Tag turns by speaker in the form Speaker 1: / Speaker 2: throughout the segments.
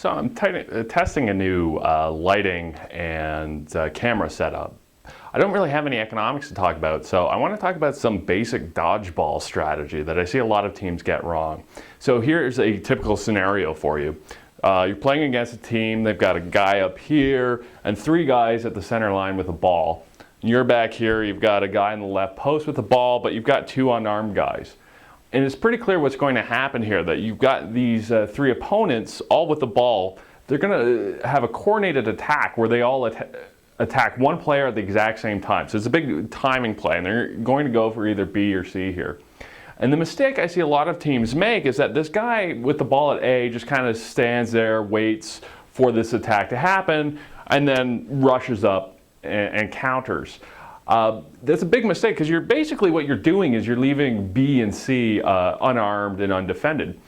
Speaker 1: So I'm testing a new lighting and camera setup. I don't really have any economics to talk about, so I want to talk about some basic dodgeball strategy that I see a lot of teams get wrong. So here's a typical scenario for you. You're playing against a team, they've got a guy up here and 3 guys at the center line with a ball. You're back here, you've got a guy in the left post with a ball, but you've got 2 unarmed guys. And it's pretty clear what's going to happen here, that you've got these 3 opponents all with the ball. They're going to have a coordinated attack where they all attack one player at the exact same time. So it's a big timing play, and they're going to go for either B or C here. And the mistake I see a lot of teams make is that this guy with the ball at A just kind of stands there, waits for this attack to happen, and then rushes up and counters. That's a big mistake, because what you're doing is you're leaving B and C unarmed and undefended.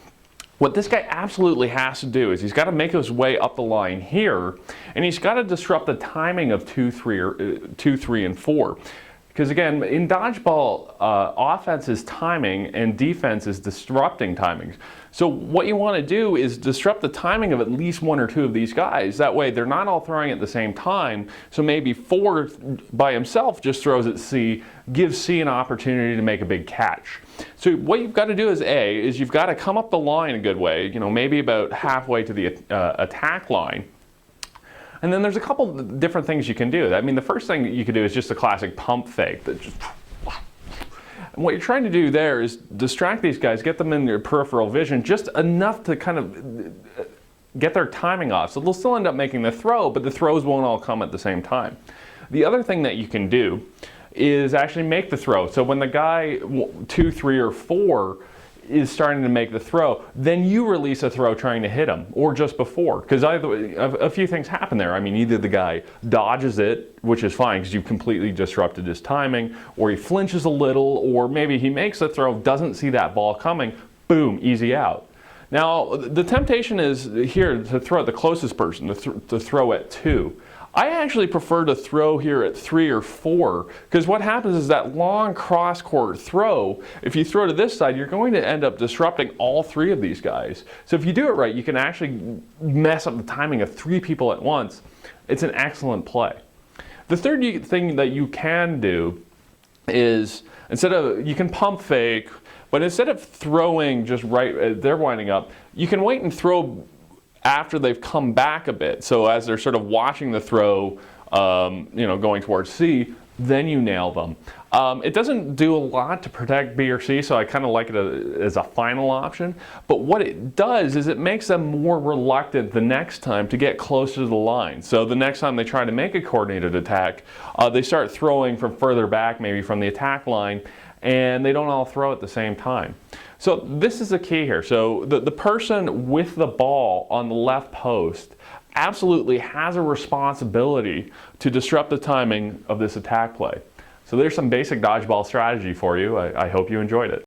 Speaker 1: What this guy absolutely has to do is he's got to make his way up the line here, and he's got to disrupt the timing of 2, 3, and 4. Because again, in dodgeball, offense is timing and defense is disrupting timings. So what you want to do is disrupt the timing of at least 1 or 2 of these guys. That way they're not all throwing at the same time. So maybe 4 by himself just throws at C, gives C an opportunity to make a big catch. So what you've got to do as A is you've got to come up the line a good way, maybe about halfway to the attack line. And then there's a couple different things you can do. I mean, the first thing you can do is just a classic pump fake. And what you're trying to do there is distract these guys, get them in your peripheral vision just enough to kind of get their timing off. So they'll still end up making the throw, but the throws won't all come at the same time. The other thing that you can do is actually make the throw. So when the guy 2, 3, or 4 is starting to make the throw, then you release a throw trying to hit him, or just before. Because a few things happen there. I mean, either the guy dodges it, which is fine because you've completely disrupted his timing, or he flinches a little, or maybe he makes the throw, doesn't see that ball coming, boom, easy out. Now, the temptation is here to throw at the closest person, to throw at 2. I actually prefer to throw here at 3 or 4, because what happens is that long cross-court throw, if you throw to this side, you're going to end up disrupting all 3 of these guys. So if you do it right, you can actually mess up the timing of 3 people at once. It's an excellent play. The third thing that you can do is, you can pump fake, but instead of throwing just right as they're winding up, you can wait and throw after they've come back a bit. So as they're sort of watching the throw, going towards C, then you nail them. It doesn't do a lot to protect B or C, so I kind of like it as a final option. But what it does is it makes them more reluctant the next time to get closer to the line. So the next time they try to make a coordinated attack, they start throwing from further back, maybe from the attack line, and they don't all throw at the same time. So this is the key here. So the person with the ball on the left post absolutely has a responsibility to disrupt the timing of this attack play. So there's some basic dodgeball strategy for you. I hope you enjoyed it.